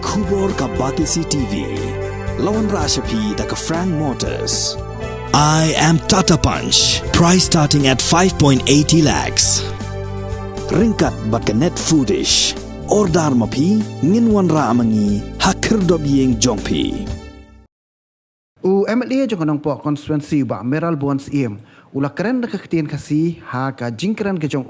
Kubor ka Batisi TV. Lawan Rashapi da ka Frank Motors. I am Tata Punch. Price starting at 5.80 lakhs. Ringkat bat ka net foodish. Ordar mapi nginwan ra amangi hakir dob Ïing jongpi. MLA jong po constituency ba Mayralborn Ïing. Ula Kren da kaktian Khasi ha ka jingkran ke jong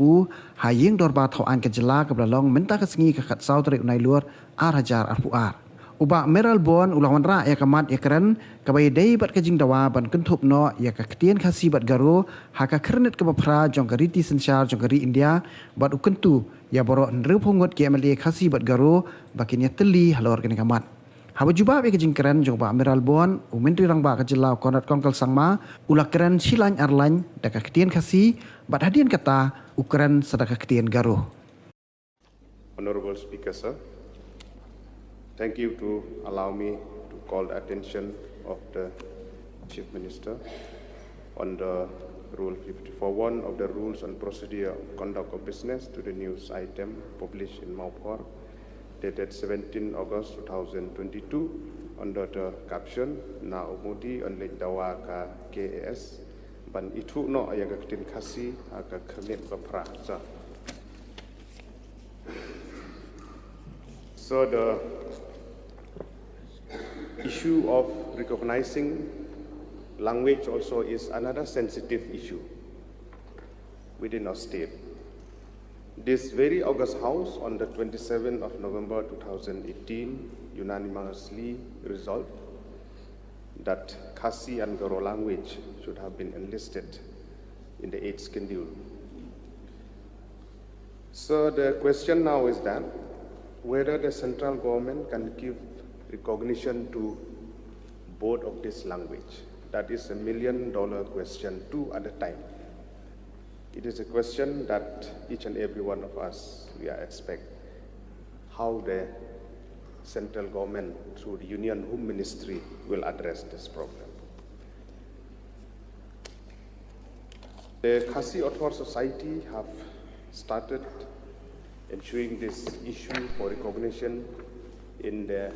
ha Ïing Dorbar thau an ke jela ka blalong minta ka singi ka khat sau tari unai luar hajar arpuar. Uba Mayralborn ula wanra ya kamat ya Kren ka bai dei bat ka jing dawa ban kentup no ya ka kaktian Khasi bat Garo ha ka kernet ka bapra jong kari ti sensyar jong kari India bat ukentu ya boro nru pungut ke MLA Khasi bat Garo bakin ya teli halor kini kamat. Haba jubab ya kejing Kren jong ba Mayralborn menteri rang ba ka jelau Conrad kongkal sangma ula Kren silan arlan da ka kaktian Khasi bat hadian kata Ukren sadaka kaktian Garo. Honorable Speaker, sir, thank you to allow me to call the attention of the Chief Minister on the Rule 54.1 of the Rules and Procedure of Conduct of Business to the news item published in Mayralborn dated 17 August 2022 under the caption na umudi on lej dawa ka KAS ban itu no ayaga kitin Khasi aga kernet bapra. So the issue of recognizing language also is another sensitive issue within our state. This very August House on the 27th of November 2018 unanimously resolved that Khasi and Garo language should have been enlisted in the 8th schedule. So the question now is that whether the central government can give recognition to both of this language. That is $1 million question too at a time. It is a question that each and every one of us we are expect how the central government through the Union Home Ministry will address this problem. The Khasi Author Society have started ensuring this issue for recognition in the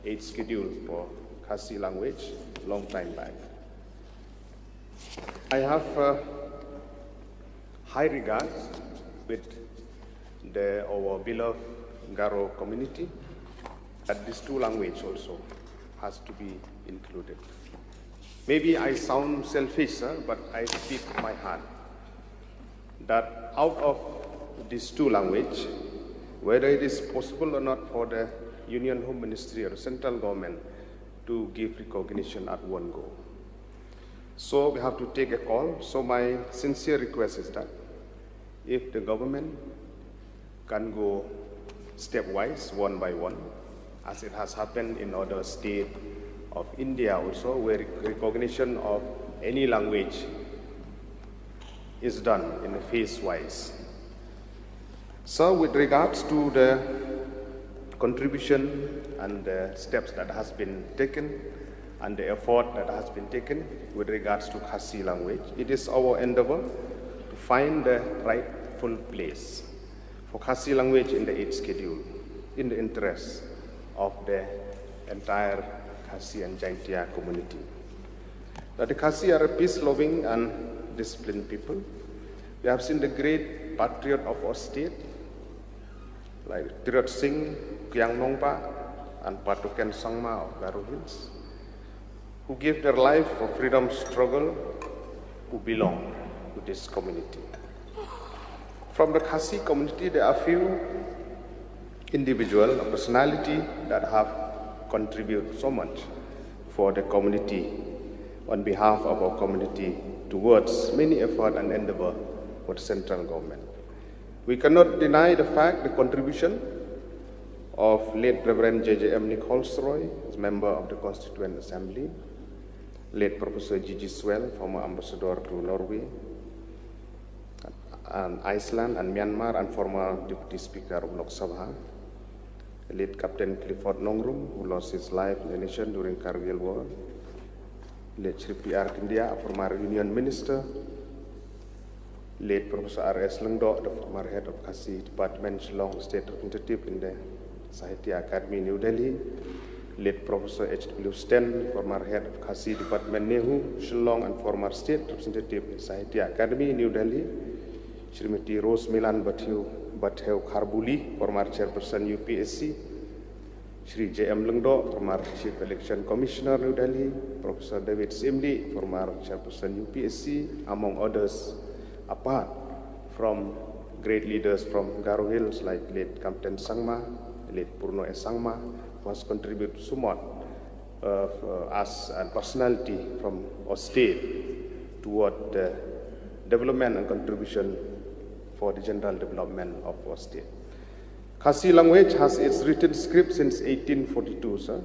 8th schedule for Khasi language long time back. I have high regards with our beloved Garo community that these two languages also has to be included. Maybe I sound selfish, sir, but I speak my heart that out of these two languages, whether it is possible or not for the Union Home Ministry or the central government to give recognition at one go. So we have to take a call. So my sincere request is that if the government can go stepwise, one by one, as it has happened in other states of India also, where recognition of any language is done in a phase-wise. So with regards to the contribution and the steps that has been taken and the effort that has been taken with regards to Khasi language, it is our endeavor to find the rightful place for Khasi language in the 8th schedule in the interest of the entire Khasi and Jaintia community. That the Khasi are a peace-loving and disciplined people. We have seen the great patriot of our state, like Tirat Singh, Kyang Nongpa, and Patuken Sangma of Garo Hills, who gave their life for freedom struggle, who belong to this community. From the Khasi community, there are few individuals or personality that have contributed so much for the community on behalf of our community towards many effort and endeavor for the central government. We cannot deny the fact, the contribution of late Reverend J.J.M. Nick Holsroy, as member of the Constituent Assembly, late Professor Gigi Swell, former ambassador to Norway, and Iceland and Myanmar, and former Deputy Speaker of Lok Sabha, late Captain Clifford Nongrum, who lost his life in the nation during Kargil War, late Sri P.R. Kindia, a former Union Minister, late Professor R.S. Lengdo, the former head of Khasi Department, Shillong State Representative in the Sahitya Academy, New Delhi, late Professor H.W. Sten, former head of Khasi Department, Nehu, Shillong, and former state representative in Sahitya Academy, New Delhi, Srimati Rose Milan Batheu Kharbuli, former chairperson UPSC, Shri J.M. Lengdo, former Chief Election Commissioner, New Delhi, Professor David Simli, former chairperson UPSC, among others, apart from great leaders from Garo Hills like late Captain Sangma, late Purno S. Sangma, who has contributed so much as a personality from our state toward the development and contribution for the general development of our state. Khasi language has its written script since 1842, sir,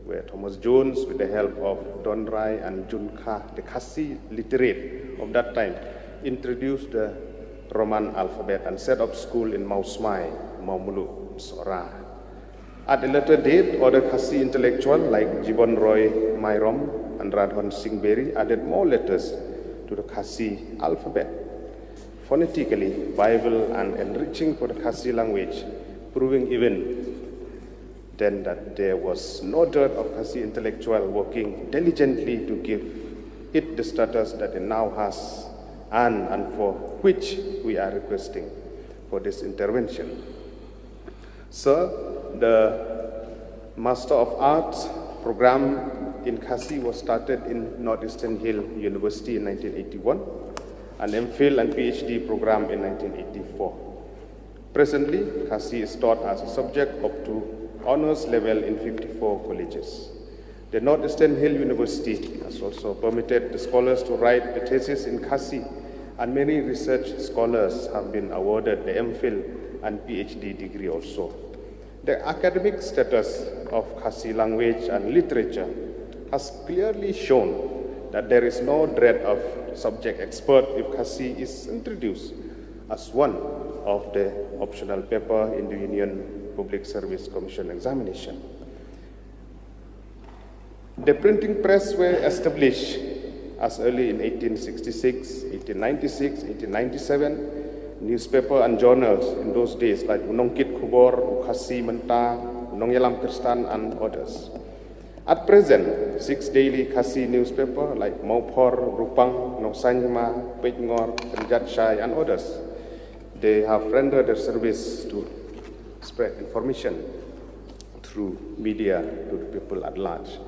where Thomas Jones, with the help of Don Rai and Junka, the Khasi literate of that time, introduced the Roman alphabet and set up school in Mausmai, Maumulu, Sora. At a later date, other Khasi intellectuals like Jibon Roy Mayrom and Radhon Singh Berry added more letters to the Khasi alphabet. Phonetically, viable and enriching for the Khasi language, proving even then that there was no dearth of Khasi intellectual working diligently to give it the status that it now has and for which we are requesting for this intervention. Sir, the Master of Arts program in Khasi was started in Northeastern Hill University in 1981, an MPhil and PhD program in 1984. Presently, Khasi is taught as a subject up to honors level in 54 colleges. The Northeastern Hill University has also permitted the scholars to write the thesis in Khasi, and many research scholars have been awarded the MPhil and PhD degree also. The academic status of Khasi language and literature has clearly shown that there is no dread of subject expert if Khasi is introduced as one of the optional paper in the Union Public Service Commission examination. The printing press were established as early in 1866, 1896, 1897. Newspaper and journals in those days like Unongkit Kubor, Khasi Menta, Nongyalam Kristan, and others. At present, 6 daily Khasi newspaper like Maupor, Rupang, Nosanyma, Pejngor, Kerjat Shai, and others, they have rendered their service to spread information through media to the people at large.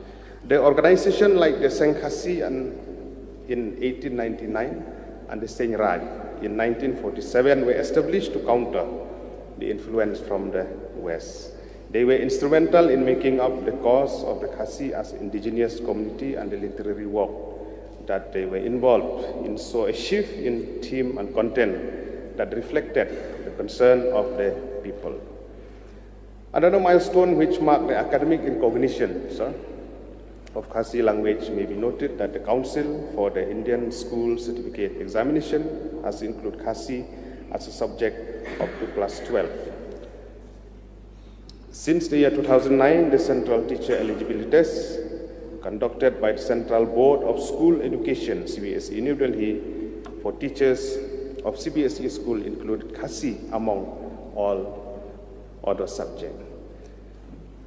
The organization like the Seng Khasi in 1899 and the Seng Rai in 1947 were established to counter the influence from the West. They were instrumental in making up the cause of the Khasi as indigenous community and the literary work that they were involved in, saw a shift in theme and content that reflected the concern of the people. Another milestone which marked the academic recognition, sir, of Khasi language may be noted that the Council for the Indian School Certificate Examination has included Khasi as a subject up to class 12. Since the year 2009, the Central Teacher Eligibility Test, conducted by the Central Board of School Education, CBSE New Delhi, for teachers of CBSE school included Khasi among all other subjects.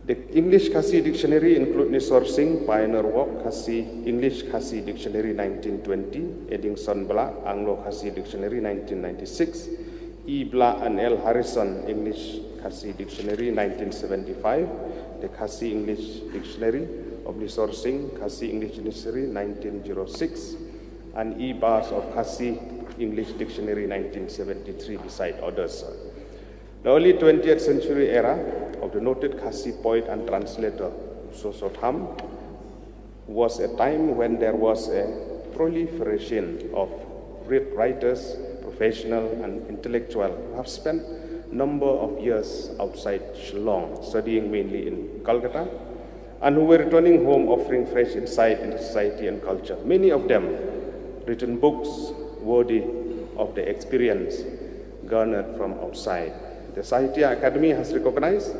The English Khasi Dictionary includes Nisor Singh, Pioneer Work, Khasi, English Khasi Dictionary 1920, Eddington Bla, Anglo Khasi Dictionary 1996, E. Bla and L. Harrison, English Khasi Dictionary 1975, the Khasi English Dictionary of Nisor Singh, Khasi English Dictionary 1906, and E. Bars of Khasi English Dictionary 1973, beside others. The early 20th century era of the noted Khasi poet and translator Sosotham was a time when there was a proliferation of great writers, professional and intellectual who have spent a number of years outside Shillong, studying mainly in Calcutta, and who were returning home offering fresh insight into society and culture. Many of them written books worthy of the experience garnered from outside. The Sahitya Academy has recognized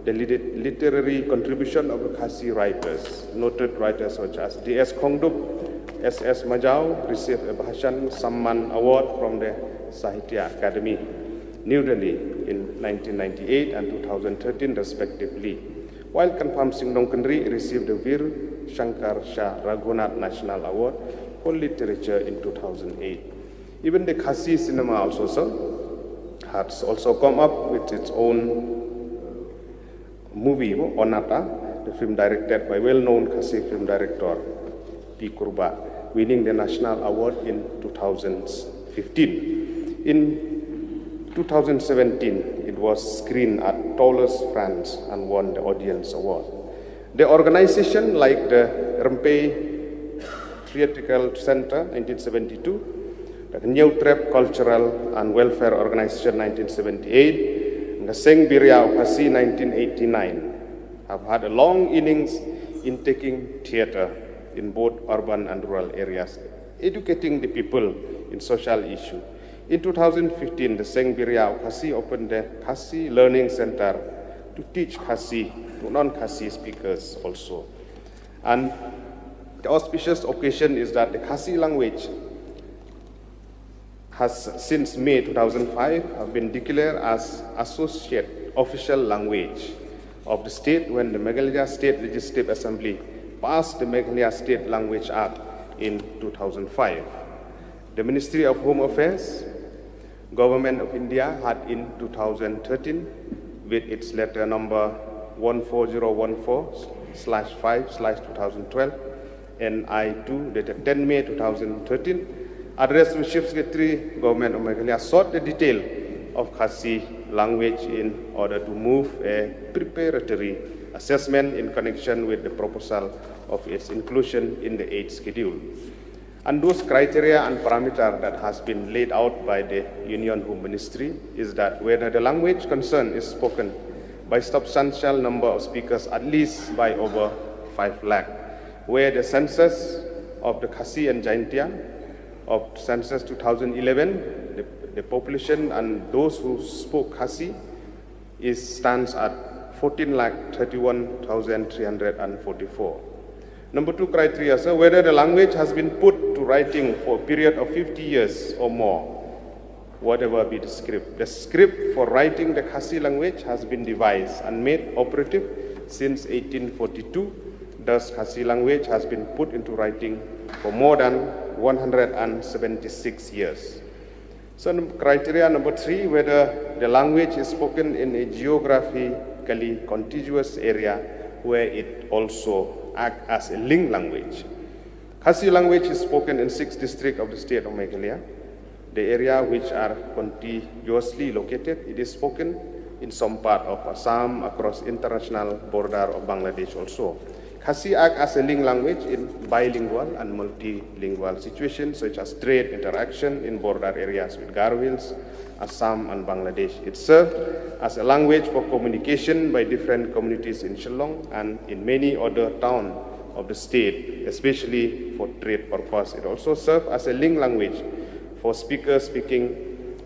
the literary contribution of the Khasi writers. Noted writers such as D.S. Khongdup, S.S. Majau received a Bhashan Samman Award from the Sahitya Academy, New Delhi, in 1998 and 2013 respectively, while Kanpam Singh Nongkanri received the Vir Shankar Shah Raghunath National Award for Literature in 2008. Even the Khasi cinema also, sir, has also come up with its own movie, Onata, the film directed by well-known Khasi film director P. Kurba, winning the National Award in 2015. In 2017, it was screened at Toulouse, France, and won the Audience Award. The organization, like the Rempe Theatrical Center, 1972, the New Trap Cultural and Welfare Organization, 1978, and the Seng Birya of Khasi, 1989, have had a long innings in taking theater in both urban and rural areas, educating the people in social issues. In 2015, the Seng Birya of Khasi opened the Khasi Learning Center to teach Khasi to non-Khasi speakers also. And the auspicious occasion is that the Khasi language has, since May 2005, have been declared as associate official language of the state when the Meghalaya State Legislative Assembly passed the Meghalaya State Language Act in 2005. The Ministry of Home Affairs, Government of India had in 2013, with its letter number 14014/5/2012, NI2, dated 10 May 2013, addressed to Chief Secretary, Government of Meghalaya, sought the detail of Khasi language in order to move a preparatory assessment in connection with the proposal of its inclusion in the 8th schedule. And those criteria and parameters that has been laid out by the Union Home Ministry is that whether the language concerned is spoken by substantial number of speakers, at least by over 5 lakh, where the census of the Khasi and Jaintia of census 2011, the population and those who spoke Khasi stands at 14,31,344. Number 2 criteria, sir, whether the language has been put to writing for a period of 50 years or more, whatever be the script. The script for writing the Khasi language has been devised and made operative since 1842. Thus, Khasi language has been put into writing for more than 176 years. So, criteria number 3, whether the language is spoken in a geographically contiguous area where it also acts as a link language. Khasi language is spoken in 6 districts of the state of Meghalaya. The area which are contiguously located, it is spoken in some part of Assam, across international border of Bangladesh also. Khasi acts as a link language in bilingual and multilingual situations such as trade interaction in border areas with Garo Hills, Assam and Bangladesh. It served as a language for communication by different communities in Shillong and in many other towns of the state, especially for trade purpose. It also served as a link language for speakers speaking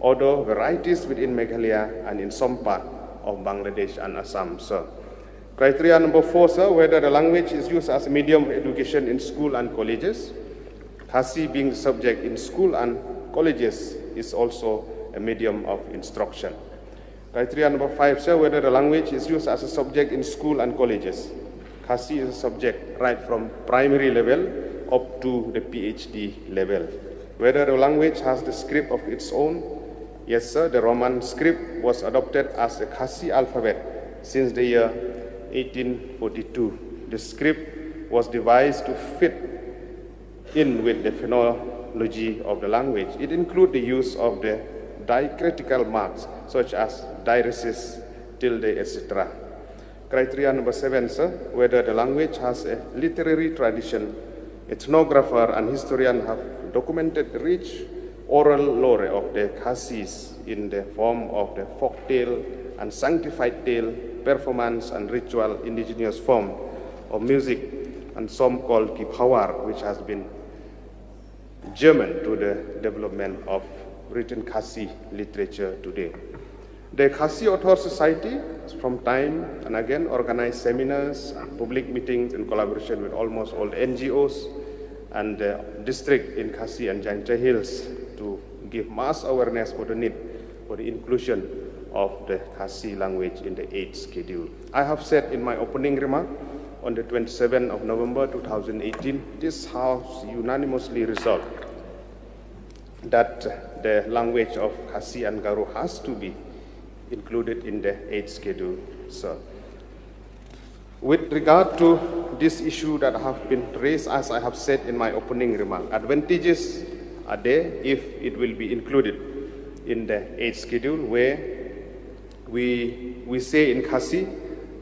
other varieties within Meghalaya and in some part of Bangladesh and Assam, sir. Criteria number 4, sir, whether the language is used as a medium of education in school and colleges. Khasi being the subject in school and colleges is also a medium of instruction. Criteria number 5, sir, whether the language is used as a subject in school and colleges. Khasi is a subject right from primary level up to the PhD level. Whether the language has the script of its own. Yes, sir, the Roman script was adopted as a Khasi alphabet since the year 1842. The script was devised to fit in with the phonology of the language. It includes the use of the diacritical marks such as diaresis, tilde, etc. Criteria number 7, sir, whether the language has a literary tradition. Ethnographer and historian have documented the rich oral lore of the Khasis in the form of the folk tale and sanctified tale, performance and ritual indigenous form of music, and some called Kipawar, which has been German to the development of written Khasi literature today. The Khasi Author Society, from time and again, organized seminars and public meetings in collaboration with almost all the NGOs and the district in Khasi and Jaintia Hills to give mass awareness for the need for the inclusion of the Khasi language in the 8th schedule. I have said in my opening remark on the 27th of November 2018, this House unanimously resolved that the language of Khasi and Garo has to be included in the 8th schedule, sir. With regard to this issue that have been raised, as I have said in my opening remark, advantages are there if it will be included in the 8th schedule, where we say in Khasi,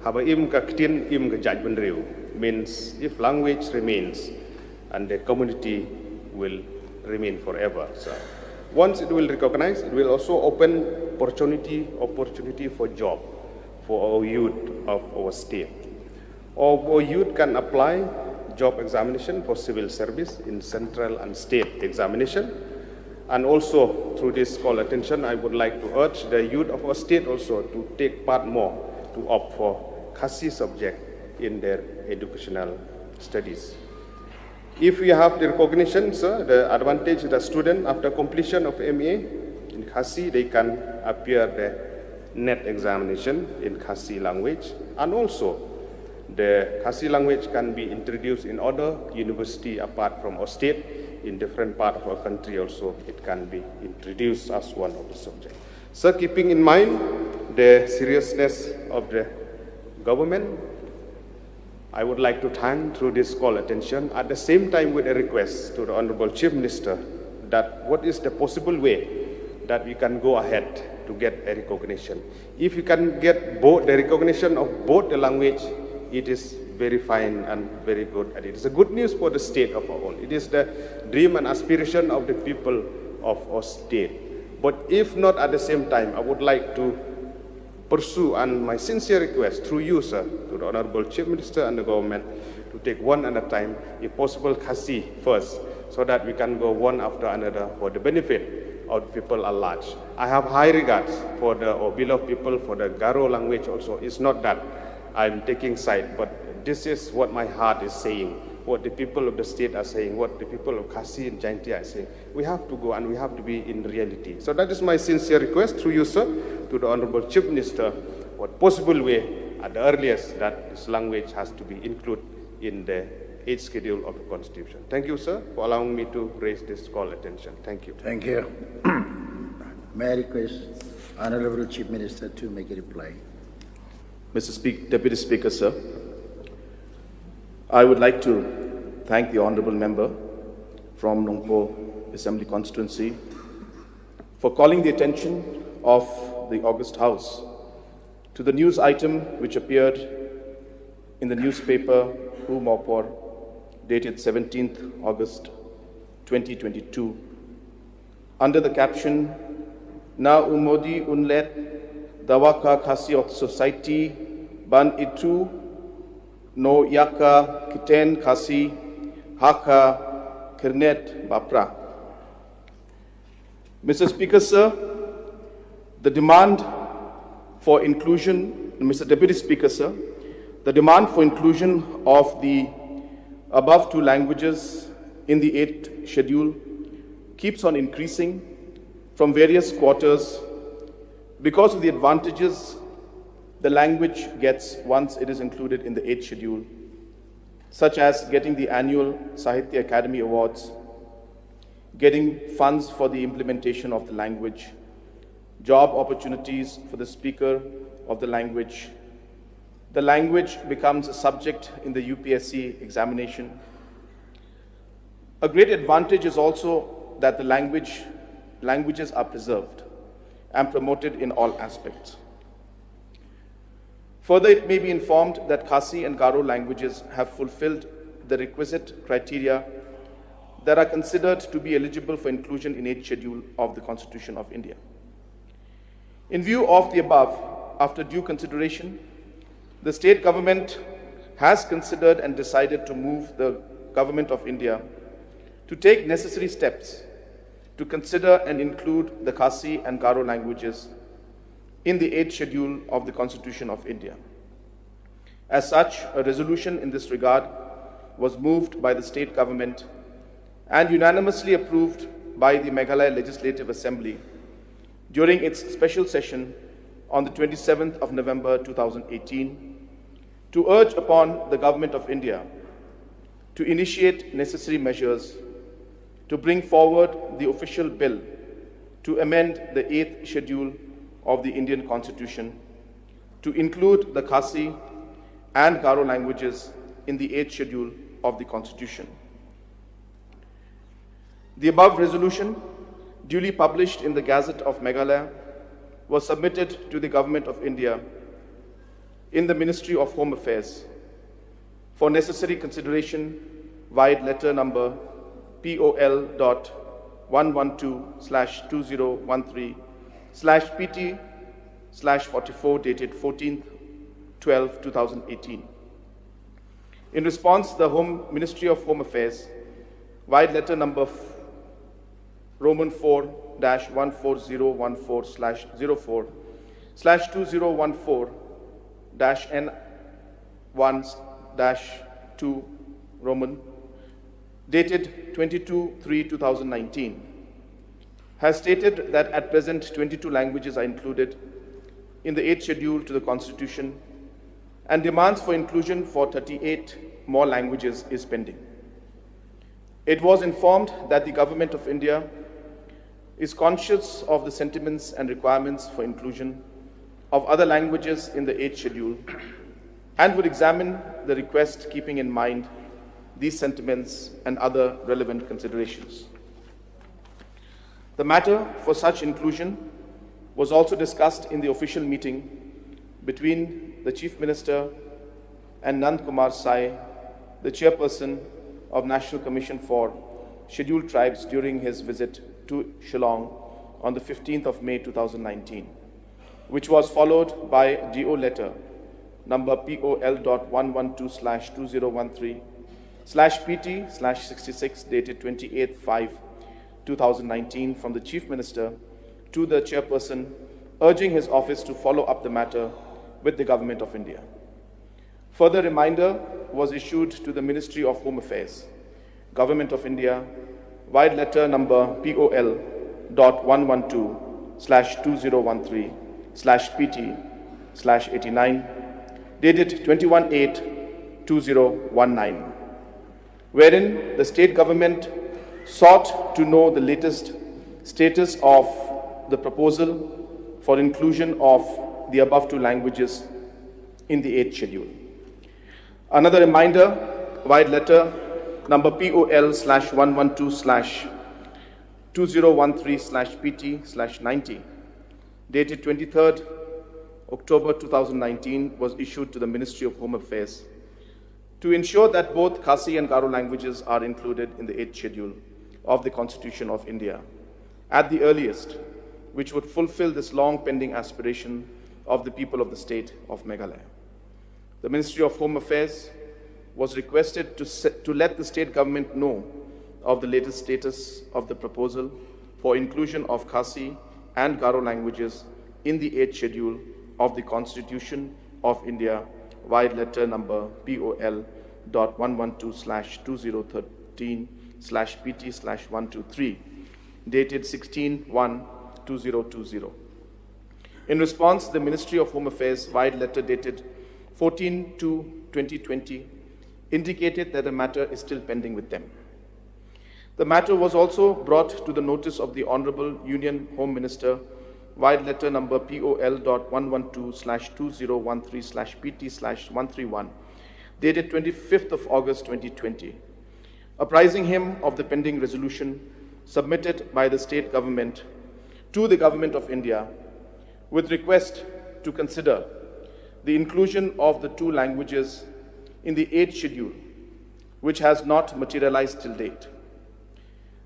haba im ka ktin im ka jaj benriu, means if language remains and the community will remain forever. So once it will recognize, it will also open opportunity for job for our youth of our state. Our youth can apply job examination for civil service in central and state examination. And also through this call attention, I would like to urge the youth of our state also to take part more to opt for Khasi subject in their educational studies. If we have the recognition, sir, the advantage the student after completion of MA in Khasi, they can appear the net examination in Khasi language, and also the Khasi language can be introduced in other university apart from our state. In different part of our country also, it can be introduced as one of the subjects. So keeping in mind the seriousness of the government, I would like to thank through this call attention, at the same time with a request to the Honorable Chief Minister that what is the possible way that we can go ahead to get a recognition. If you can get both the recognition of both the language, it is very fine and very good. And it is a good news for the state of our own. It is the dream and aspiration of the people of our state. But if not at the same time, I would like to pursue, and my sincere request through you, sir, to the Honorable Chief Minister and the government, to take one at a time, if possible Khasi first, so that we can go one after another for the benefit of the people at large. I have high regards for our beloved people, for the Garo language also. It's not that I'm taking side, but this is what my heart is saying, what the people of the state are saying, what the people of Khasi and Jaintia are saying. We have to go and we have to be in reality. So that is my sincere request through you, sir, to the Honorable Chief Minister, what possible way at the earliest that this language has to be included in the 8th schedule of the Constitution. Thank you, sir, for allowing me to raise this call attention. Thank you. Thank you. May I request Honorable Chief Minister to make a reply. Mr. Deputy Speaker, sir, I would like to thank the Honourable Member from Nongpo Assembly Constituency for calling the attention of the August House to the news item which appeared in the newspaper Umopor dated 17th August 2022 under the caption Na Umodi Unlet Dawaka Khasi of Society Ban Itu No Yaka Kiten Khasi Haka Kernet Bapra. Mr. Speaker, sir, the demand for inclusion, Mr. Deputy Speaker, sir, the demand for inclusion of the above two languages in the 8th schedule keeps on increasing from various quarters because of the advantages the language gets once it is included in the 8th schedule, such as getting the annual Sahitya Academy Awards, getting funds for the implementation of the language, job opportunities for the speaker of the language. The language becomes a subject in the UPSC examination. A great advantage is also that the languages are preserved and promoted in all aspects. Further, it may be informed that Khasi and Garo languages have fulfilled the requisite criteria that are considered to be eligible for inclusion in 8th schedule of the Constitution of India. In view of the above, after due consideration, the state government has considered and decided to move the Government of India to take necessary steps to consider and include the Khasi and Garo languages in the 8th schedule of the Constitution of India. As such, a resolution in this regard was moved by the state government and unanimously approved by the Meghalaya Legislative Assembly during its special session on the 27th of November 2018 to urge upon the Government of India to initiate necessary measures to bring forward the official bill to amend the 8th schedule of the Indian Constitution to include the Khasi and Garo languages in the 8th schedule of the Constitution. The above resolution, duly published in the Gazette of Meghalaya, was submitted to the Government of India in the Ministry of Home Affairs for necessary consideration via letter number POL.112/2013/PT/44 dated 14/12/2018. In response, the Ministry of Home Affairs via letter number Roman 4-14/04/04/2014-N1-2 Roman dated 22/3/2019 has stated that at present 22 languages are included in the 8th schedule to the Constitution and demands for inclusion for 38 more languages is pending. It was informed that the Government of India is conscious of the sentiments and requirements for inclusion of other languages in the 8th schedule and would examine the request keeping in mind these sentiments and other relevant considerations. The matter for such inclusion was also discussed in the official meeting between the Chief Minister and Nand Kumar Sai, the chairperson of National Commission for Scheduled Tribes, during his visit to Shillong on the 15th of May 2019, which was followed by a GO letter number POL.112/2013/PT/66 dated 28/5/2019 from the Chief Minister to the chairperson, urging his office to follow up the matter with the Government of India. Further reminder was issued to the Ministry of Home Affairs, Government of India, via letter number POL.112/2013/PT/89 dated 21/8/2019, wherein the state government sought to know the latest status of the proposal for inclusion of the above two languages in the 8th schedule. Another reminder via letter number POL/112/2013/PT/90 dated 23rd October 2019 was issued to the Ministry of Home Affairs to ensure that both Khasi and Garo languages are included in the 8th schedule of the Constitution of India at the earliest, which would fulfill this long pending aspiration of the people of the state of Meghalaya. The Ministry of Home Affairs was requested to let the state government know of the latest status of the proposal for inclusion of Khasi and Garo languages in the 8th schedule of the Constitution of India via letter number POL.112/2013/PT/123 dated 16/1/2020. In response, the Ministry of Home Affairs via letter dated 14/2/2020 indicated that the matter is still pending with them. The matter was also brought to the notice of the Honorable Union Home Minister via letter number POL.112/2013/PT/131 dated 25th of August 2020, apprising him of the pending resolution submitted by the state government to the Government of India with request to consider the inclusion of the two languages in the 8th schedule, which has not materialized till date.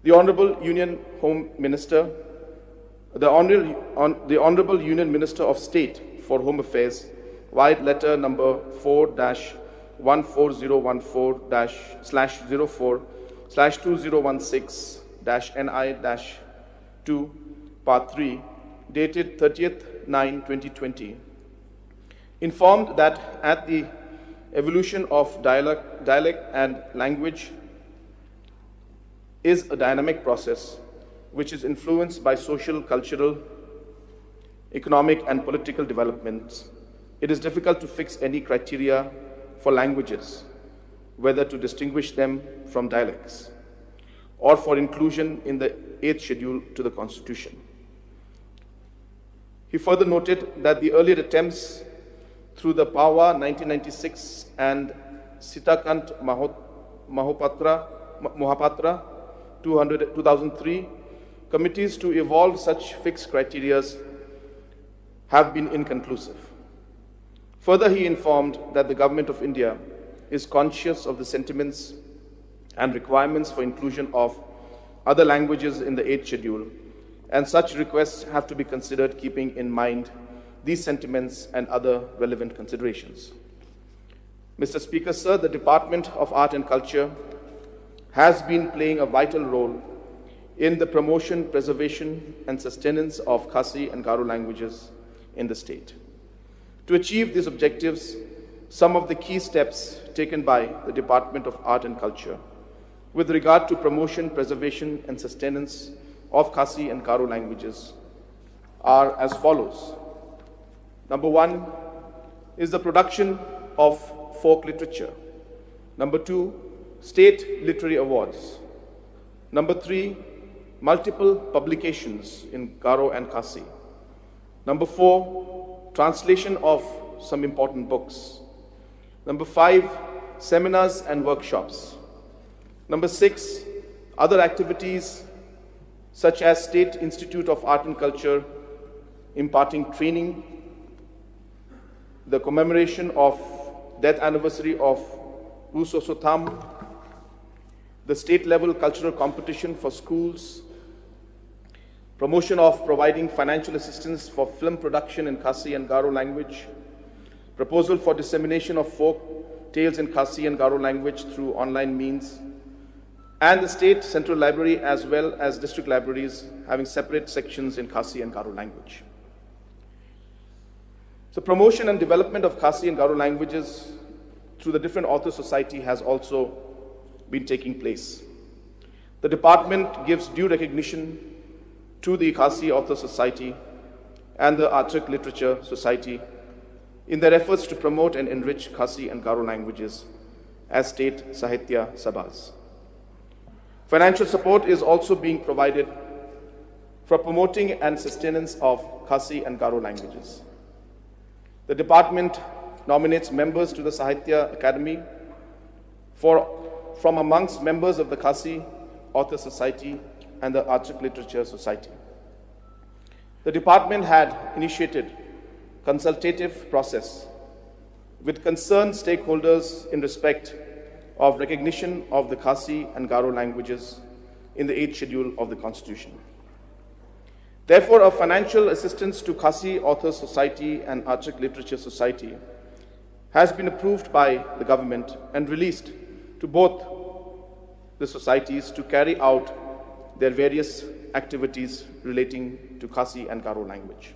The Honorable Union Home Minister, the Honorable Union Minister of State for Home Affairs, via letter number 4-14014/04/2016-NI-2 Part 3, dated 30th/9/2020, informed that at the evolution of dialect and language is a dynamic process which is influenced by social, cultural, economic and political developments, it is difficult to fix any criteria for languages, whether to distinguish them from dialects or for inclusion in the 8th schedule to the Constitution. He further noted that the earlier attempts through the PAWA 1996 and Sitakant Mohapatra 2003 committees to evolve such fixed criteria have been inconclusive. Further, he informed that the Government of India is conscious of the sentiments and requirements for inclusion of other languages in the 8th schedule, and such requests have to be considered keeping in mind these sentiments and other relevant considerations. Mr. Speaker, sir, the Department of Art and Culture has been playing a vital role in the promotion, preservation, and sustenance of Khasi and Garo languages in the state. To achieve these objectives, some of the key steps taken by the Department of Art and Culture with regard to promotion, preservation, and sustenance of Khasi and Garo languages are as follows. Number one is the production of folk literature. Number two, state literary awards. Number three, multiple publications in Garo and Khasi. Number four, translation of some important books. Number five, seminars and workshops. Number six, other activities such as State Institute of Art and Culture imparting training, the commemoration of death anniversary of Usosotham, the state level cultural competition for schools, promotion of providing financial assistance for film production in Khasi and Garo language, proposal for dissemination of folk tales in Khasi and Garo language through online means, and the State Central Library as well as district libraries having separate sections in Khasi and Garo language. So promotion and development of Khasi and Garo languages through the different author society has also been taking place. The department gives due recognition to the Khasi Author Society and the Archak Literature Society in their efforts to promote and enrich Khasi and Garo languages as state Sahitya Sabhas. Financial support is also being provided for promoting and sustenance of Khasi and Garo languages. The department nominates members to the Sahitya Academy from amongst members of the Khasi Author Society and the Archak Literature Society. The department had initiated consultative process with concerned stakeholders in respect of recognition of the Khasi and Garo languages in the 8th schedule of the Constitution. Therefore, a financial assistance to Khasi Author Society and Archak Literature Society has been approved by the government and released to both the societies to carry out their various activities relating to Khasi and Garo language.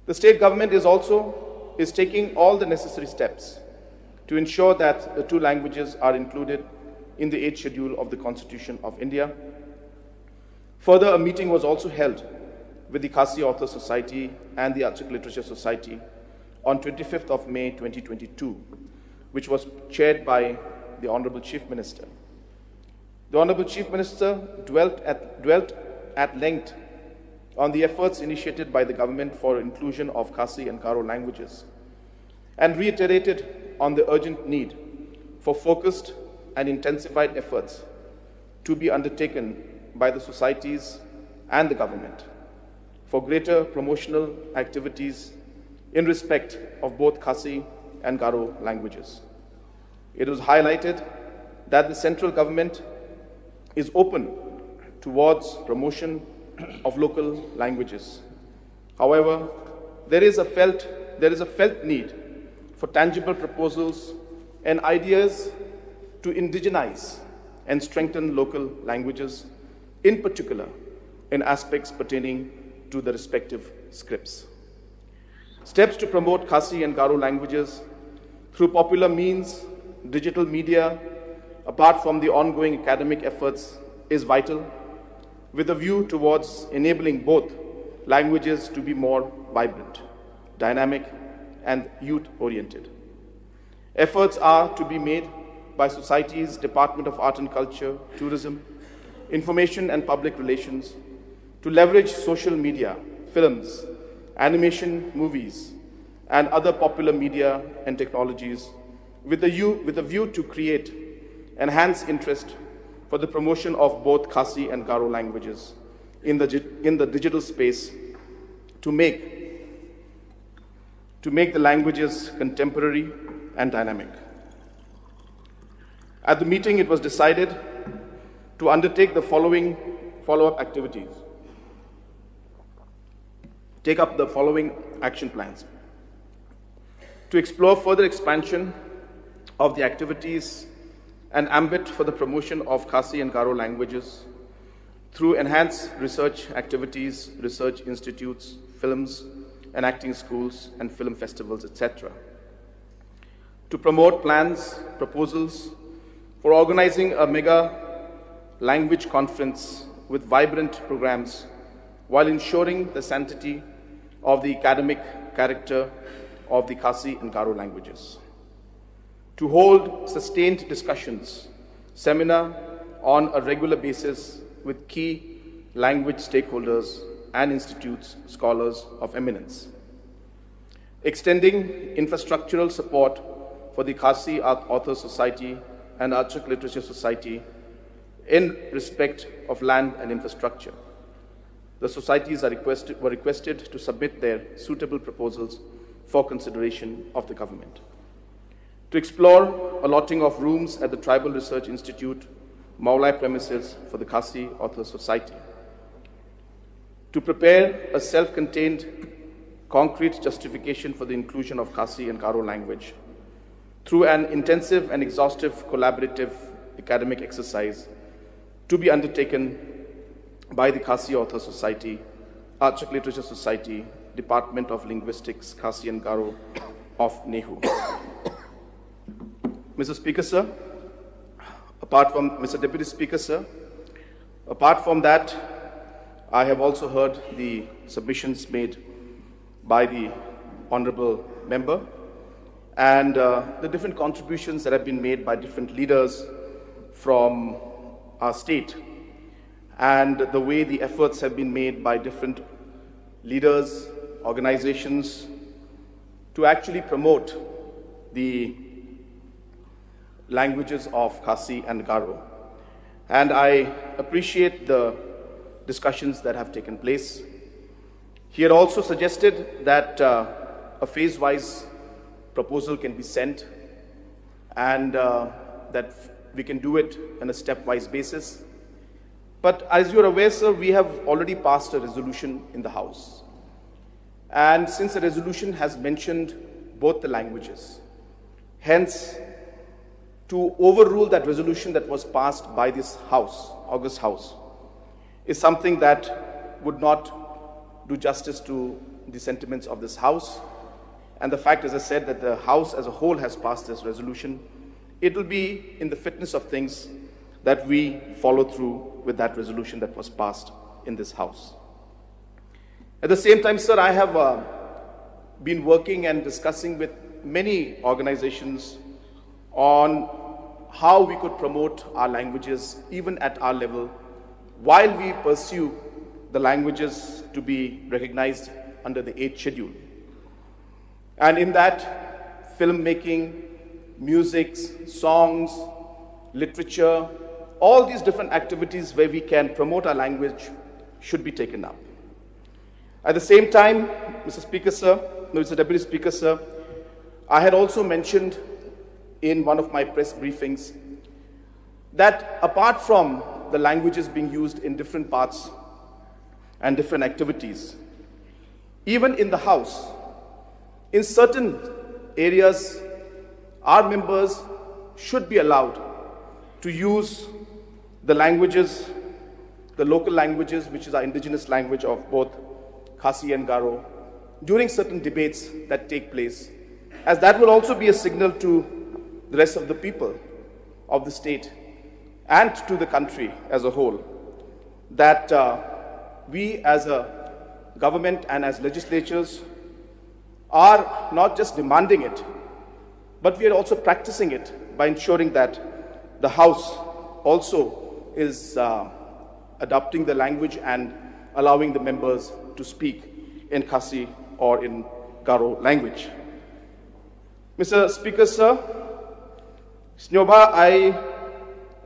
The state government is taking all the necessary steps to ensure that the two languages are included in the 8th schedule of the Constitution of India. Further, a meeting was also held with the Khasi Author Society and the Archak Literature Society on 25th of May 2022, which was chaired by the Honorable Chief Minister. The Honorable Chief Minister dwelt at length on the efforts initiated by the government for inclusion of Khasi and Garo languages and reiterated on the urgent need for focused and intensified efforts to be undertaken by the societies and the government for greater promotional activities in respect of both Khasi and Garo languages. It was highlighted that the central government is open towards promotion of local languages. However, there is a felt need for tangible proposals and ideas to indigenize and strengthen local languages, in particular in aspects pertaining to the respective scripts. Steps to promote Khasi and Garo languages through popular means, digital media, apart from the ongoing academic efforts, is vital, with a view towards enabling both languages to be more vibrant, dynamic, and youth-oriented. Efforts are to be made by society's Department of Art and Culture, Tourism, Information and Public Relations to leverage social media, films, animation, movies, and other popular media and technologies with a view to create enhanced interest for the promotion of both Khasi and Garo languages in the digital space to make the languages contemporary and dynamic. At the meeting, it was decided to undertake the following follow-up activities. Take up the following action plans. To explore further expansion of the activities and ambit for the promotion of Khasi and Garo languages through enhanced research activities, research institutes, films and acting schools and film festivals, etc. To promote plans, proposals for organizing a mega language conference with vibrant programs while ensuring the sanctity of the academic character of the Khasi and Garo languages. To hold sustained discussions, seminar on a regular basis with key language stakeholders and institutes, scholars of eminence. Extending infrastructural support for the Khasi Authors Society and Archaic Literature Society in respect of land and infrastructure. The societies were requested to submit their suitable proposals for consideration of the government. To explore allotting of rooms at the Tribal Research Institute, Maulai premises for the Khasi Authors Society. To prepare a self-contained concrete justification for the inclusion of Khasi and Garo language through an intensive and exhaustive collaborative academic exercise to be undertaken by the Khasi Author Society, Archaic Literature Society, Department of Linguistics, Khasi and Garo of NEHU. Mr. Speaker, sir, Mr. Deputy Speaker, sir, apart from that, I have also heard the submissions made by the Honorable Member and the different contributions that have been made by different leaders from our state, and the way the efforts have been made by different leaders, organizations to actually promote the languages of Khasi and Garo. And I appreciate the discussions that have taken place. He had also suggested that a phase-wise proposal can be sent and that we can do it on a step-wise basis. But as you're aware, sir, we have already passed a resolution in the House. And since the resolution has mentioned both the languages, hence, to overrule that resolution that was passed by this House, August House, is something that would not do justice to the sentiments of this House. And the fact, as I said, that the House as a whole has passed this resolution, it will be in the fitness of things that we follow through with that resolution that was passed in this House. At the same time, sir, I have been working and discussing with many organizations on how we could promote our languages even at our level while we pursue the languages to be recognized under the 8th schedule. And in that, filmmaking, music, songs, literature, all these different activities where we can promote our language should be taken up. At the same time, Mr. Speaker, sir, Mr. Deputy Speaker, sir, I had also mentioned in one of my press briefings that apart from the languages being used in different parts and different activities, even in the House, in certain areas, our members should be allowed to use the languages, the local languages, which is our indigenous language of both Khasi and Garo, during certain debates that take place, as that will also be a signal to the rest of the people of the state and to the country as a whole, that we as a government and as legislatures are not just demanding it, but we are also practicing it by ensuring that the House also is adopting the language and allowing the members to speak in Khasi or in Garo language. Mr. Speaker, sir, Snyoba I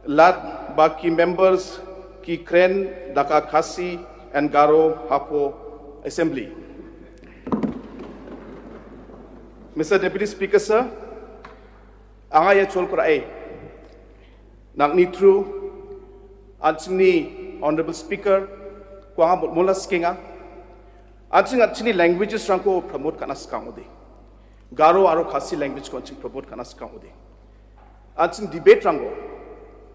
lat baki members ki Kren, Daka Khasi and Garo Hapo Assembly. Mr. Deputy Speaker, sir, angaya chol kurai nak nitru anchini Honorable Speaker kuang mulas kinga anchini languages rangko promote kanas kamudi Garo aro Khasi language ko anching promote kanas kamudi anching debate rango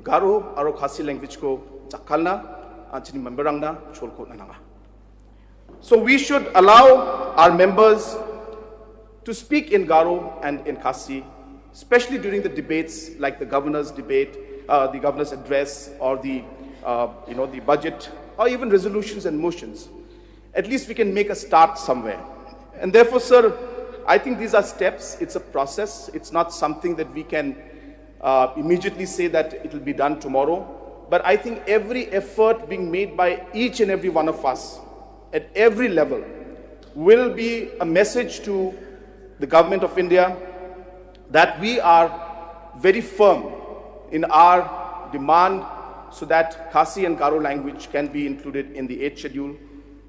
Garo aro Khasi language ko chakalna anchini memberangna cholko nananga. So we should allow our members to speak in Garo and in Khasi, especially during the debates like the governor's debate, the governor's address, or the the budget, or even resolutions and motions. At least we can make a start somewhere. And therefore, sir, I think these are steps. It's a process. It's not something that we can immediately say that it will be done tomorrow. But I think every effort being made by each and every one of us at every level will be a message to the government of India that we are very firm in our demand so that Khasi and Garo language can be included in the 8th schedule.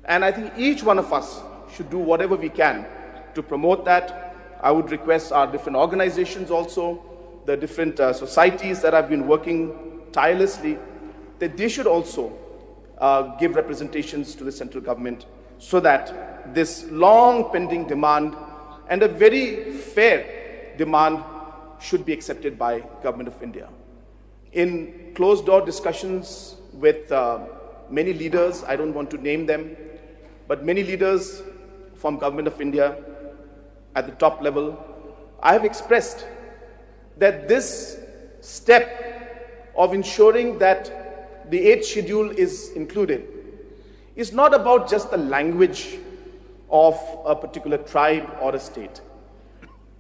And I think each one of us should do whatever we can to promote that. I would request our different organizations also, the different societies that have been working tirelessly, that they should also give representations to the central government so that this long pending demand and a very fair demand should be accepted by Government of India. In closed-door discussions with many leaders, I don't want to name them, but many leaders from Government of India at the top level, I have expressed that this step of ensuring that the 8th schedule is included is not about just the language of a particular tribe or a state,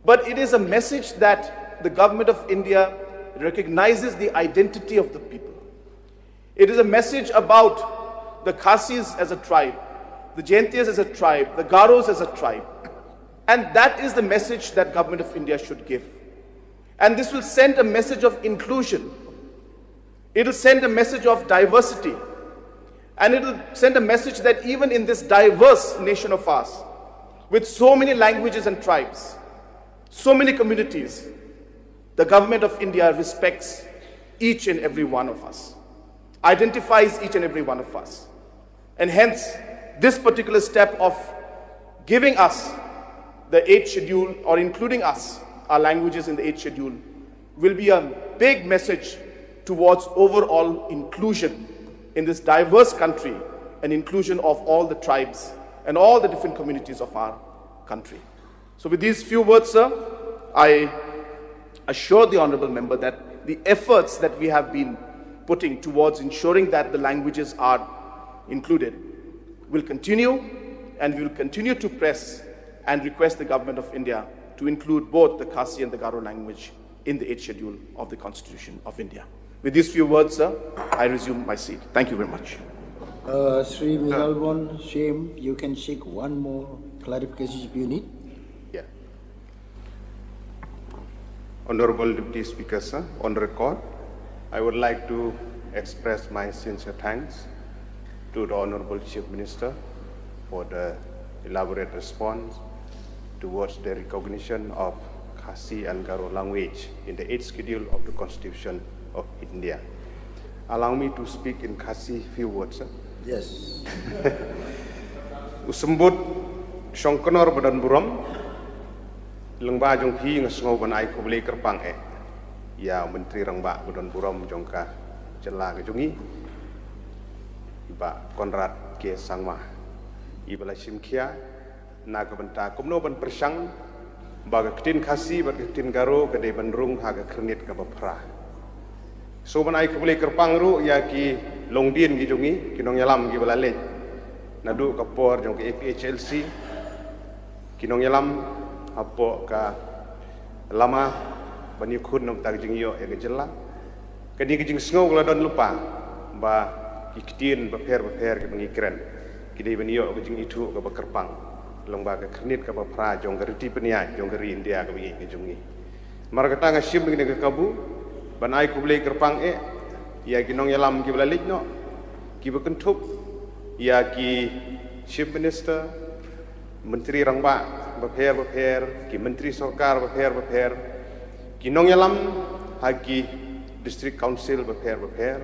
but it is a message that the Government of India recognizes the identity of the people. It is a message about the Khasis as a tribe, the Jaintias as a tribe, the Garos as a tribe. And that is the message that Government of India should give. And this will send a message of inclusion. It will send a message of diversity. And it will send a message that even in this diverse nation of ours, with so many languages and tribes, so many communities, the Government of India respects each and every one of us, identifies each and every one of us. And hence, this particular step of giving us the 8th schedule or including us, our languages in the 8th schedule, will be a big message towards overall inclusion in this diverse country and inclusion of all the tribes and all the different communities of our country. So with these few words, sir, I assure the honorable member that the efforts that we have been putting towards ensuring that the languages are included will continue, and we will continue to press and request the Government of India to include both the Khasi and the Garo language in the 8th schedule of the Constitution of India. With these few words, sir, I resume my seat. Thank you very much. Sri Mayralborn, shame, you can seek one more clarification if you need. Yeah. Honorable Deputy Speaker, sir, on record, I would like to express my sincere thanks to the Honorable Chief Minister for the elaborate response towards the recognition of Khasi and Garo language in the 8th schedule of the Constitution of India. Allow me to speak in Khasi few words, sir. Yes. Usembut Shongkonor Badan Buram Lengba Jong Pi Ngasngo Ban Ai Kubli Kerpang Ya Menteri Rangba Badan Buram Jongka Jela Kejongi Iba Conrad Ke Sangma Iba Lashim Kia Naga Benta Kumno Ban Persang Baga Ketin Khasi Baga Ketin Garo Kedai Bandrung Haga Kernit Kabapra So Ban Ai Kubli Kerpang Ru Ya Ki Longdien Ki Jongi Kinong Yalam Ki Balalej nadu kapor jong ke APHLC kinong yalam apo ka lama bani kun nom tag jing yo e gejela kadi gejing sngo la don lupa ba ikitin ba per ke bangi Kren kidi bani yo gejing itu ka ba kerpang long ba ka kernit ka ba pra jong gerti penia jong geri India ka bangi gejungi mar kata nga sim ngi ka kabu ban ai ku blei kerpang ya kinong yalam ki balik no ki ba kentup ya ki chief minister menteri rangba baper ki menteri sarkar baper ki nong yalam hagi district council baper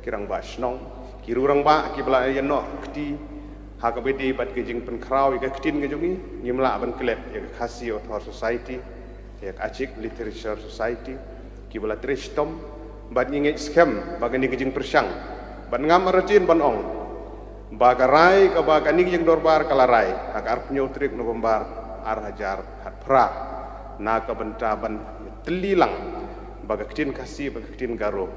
ki rangba snong ki rangba ki bala yano kti ha ka bedi bat ki jing pen kraw ka ktin ke jungi nimla ban klep ya Khasi author society ya Acik literature society ki bala tristom bat ngi scam bagani ke jing persang ban ngam rajin ban ong bagarai ka bagani jing Dorbar kalarai akar penyotrik November arhajar hat pra na ka bentaban telilang baga ktin Khasi baga ktin Garo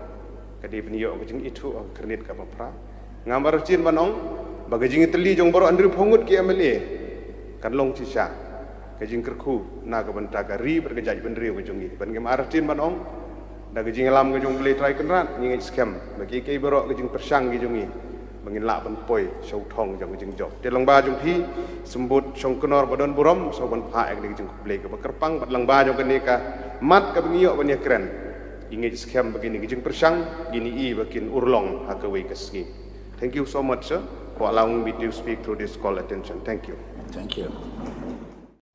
kadi bniyo jing itu kernit ka pra ngamar cin banong baga jing teli jong baro andri phongut ki MLA kan long cisha ka jing kerku na ka benta gari bergejaj bendri ko jungi ban ngamar cin banong da ka jing lam ka jong beli try Conrad ngi scam bagi ke baro ka jing persang ki jungi bangin la ban poi show thong jong jing job te lang ba jong thi sembut song kenor badon burom so ban pha ek jing blei ka kerpang bat lang ba jong ni ka mat ka bngiyo ban Kren ingi scam begini jing persang gini I bakin urlong ha ka wei kasgi. Thank you so much sir for allowing me to speak through this call attention. Thank you. Thank you.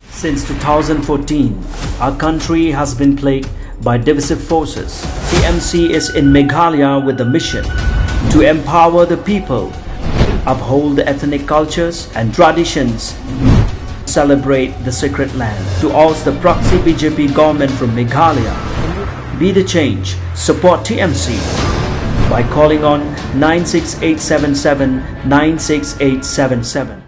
Since 2014, our country has been plagued by divisive forces. TMC is in Meghalaya with the mission to empower the people, uphold the ethnic cultures and traditions, celebrate the sacred land. To oust the proxy BJP government from Meghalaya, be the change, support TMC by calling on 96877 96877.